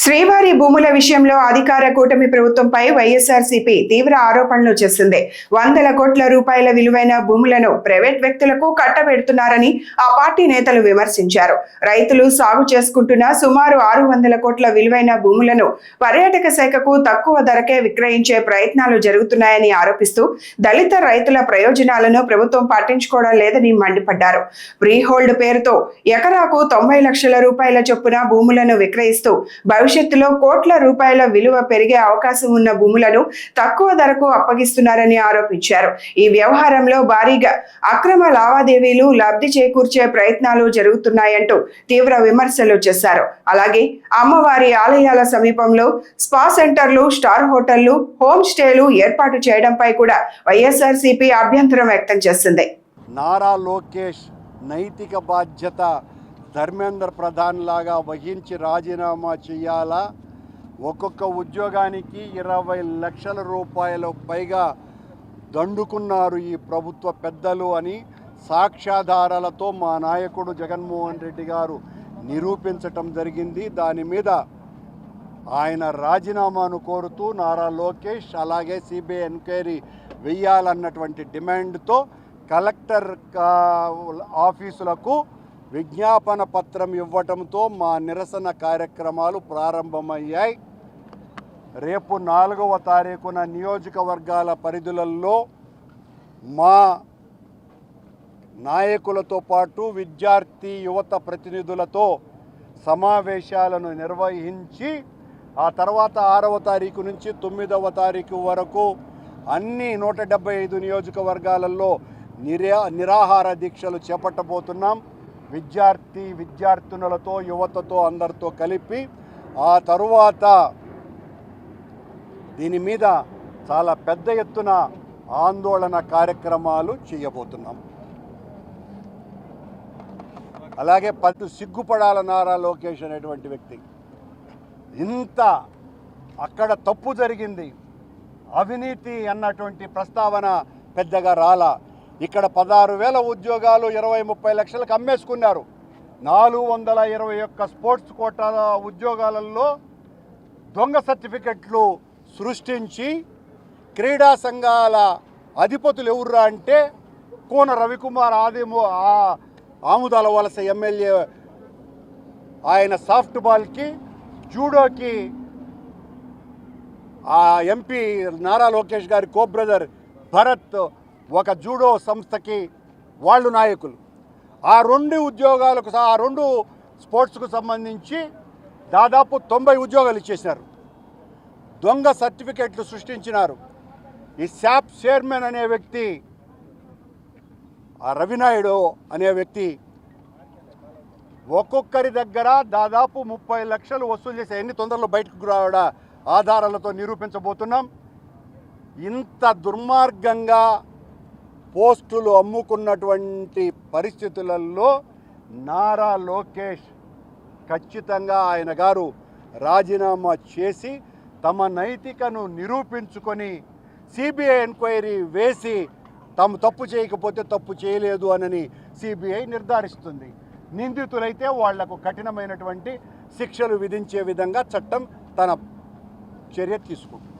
శ్రీవారి భూముల విషయంలో అధికార కూటమి ప్రభుత్వంపై వైఎస్ఆర్సీపీ తీవ్ర ఆరోపణలు చేసింది. వందల కోట్ల రూపాయల విలువైన భూములను ప్రైవేట్ వ్యక్తులకు కట్టబెడుతున్నారని ఆ పార్టీ నేతలు విమర్శించారు. రైతులు సాగు చేసుకుంటున్న సుమారు 600 కోట్ల విలువైన భూములను పర్యాటక శాఖకు తక్కువ ధరకే విక్రయించే ప్రయత్నాలు జరుగుతున్నాయని ఆరోపిస్తూ దళిత రైతుల ప్రయోజనాలను ప్రభుత్వం పట్టించుకోవడం లేదని మండిపడ్డారు. ఫ్రీ హోల్డ్ పేరుతో ఎకరాకు 90 లక్షల రూపాయల చొప్పున భూములను విక్రయిస్తూ భవిష్యత్తులో కోట్ల రూపాయల విలువ పెరిగే అవకాశం ఉన్న భూములను తక్కువ ధరకు అప్పగిస్తున్నారని ఆరోపించారు. ఈ వ్యవహారంలో భారీగా అక్రమ లావాదేవీలు లబ్ధి చేకూర్చే ప్రయత్నాలు జరుగుతున్నాయంటూ తీవ్ర విమర్శలు చేశారు. అలాగే అమ్మవారి ఆలయాల సమీపంలో స్పా సెంటర్లు, స్టార్ హోటళ్లు, హోమ్ స్టేలు ఏర్పాటు చేయడంపై కూడా వైఎస్ఆర్సీపీ అభ్యంతరం వ్యక్తం చేసింది. నారా లోకేష్ నైతిక బాధ్యత ధర్మేంద్ర ప్రధాన్ లాగా వహించి రాజీనామా చేయాలా? ఒక్కొక్క ఉద్యోగానికి 20 లక్షల రూపాయలు పైగా దండుకున్నారు ఈ ప్రభుత్వ పెద్దలు అని సాక్ష్యాధారాలతో మా నాయకుడు జగన్మోహన్ రెడ్డి గారు నిరూపించటం జరిగింది. దాని మీద ఆయన రాజీనామాను కోరుతూ నారా లోకేష్ అలాగే సిబిఐ ఎంక్వైరీ వెయ్యాలన్నటువంటి డిమాండ్తో కలెక్టర్ ఆఫీసులకు విజ్ఞాపన పత్రం ఇవ్వటంతో మా నిరసన కార్యక్రమాలు ప్రారంభమయ్యాయి. రేపు 4వ తారీఖున నియోజకవర్గాల పరిధులలో మా నాయకులతో పాటు విద్యార్థి యువత ప్రతినిధులతో సమావేశాలను నిర్వహించి ఆ తర్వాత 6వ తారీఖు నుంచి 9వ తారీఖు వరకు అన్ని 175 నియోజకవర్గాలలో నిరాహార దీక్షలు చేపట్టబోతున్నాం. విద్యార్థినులతో యువతతో అందరితో కలిపి ఆ తరువాత దీని మీద చాలా పెద్ద ఎత్తున ఆందోళన కార్యక్రమాలు చేయబోతున్నాం. అలాగే సిగ్గుపడాల నారా లోకేష్ అనేటువంటి వ్యక్తి ఇంత అక్కడ తప్పు జరిగింది, అవినీతి అన్నటువంటి ప్రస్తావన పెద్దగా రాలా. ఇక్కడ 16,000 ఉద్యోగాలు 20-30 లక్షలకు అమ్మేసుకున్నారు. 421 స్పోర్ట్స్ కోటాల ఉద్యోగాలలో దొంగ సర్టిఫికెట్లు సృష్టించి క్రీడా సంఘాల అధిపతులు ఎవరురా అంటే కోన రవికుమార్ ఆముదాల వలస ఎమ్మెల్యే, ఆయన సాఫ్ట్ బాల్కి జూడోకి ఆ ఎంపీ నారా లోకేష్ గారి కో బ్రదర్ భరత్ ఒక జూడో సంస్థకి వాళ్ళు నాయకులు. ఆ 2 ఉద్యోగాలకు ఆ 2 స్పోర్ట్స్కు సంబంధించి దాదాపు 90 ఉద్యోగాలు ఇచ్చేసినారు. దొంగ సర్టిఫికెట్లు సృష్టించినారు. ఈ శాప్ చైర్మన్ అనే వ్యక్తి, ఆ రవినాయుడు అనే వ్యక్తి ఒక్కొక్కరి దగ్గర దాదాపు 30 లక్షలు వసూలు చేసే ఎన్ని తొందరలో బయటకు రావడా ఆధారాలతో నిరూపించబోతున్నాం. ఇంత దుర్మార్గంగా పోస్టులు అమ్ముకున్నటువంటి పరిస్థితులలో నారా లోకేష్ ఖచ్చితంగా ఆయన గారు రాజీనామా చేసి తమ నైతికను నిరూపించుకొని సిబిఐ ఎంక్వైరీ వేసి తాము తప్పు చేయకపోతే తప్పు చేయలేదు అని సిబిఐ నిర్ధారిస్తుంది. నిందితులైతే వాళ్లకు కఠినమైనటువంటి శిక్షలు విధించే విధంగా చట్టం తన చర్య తీసుకుంటుంది.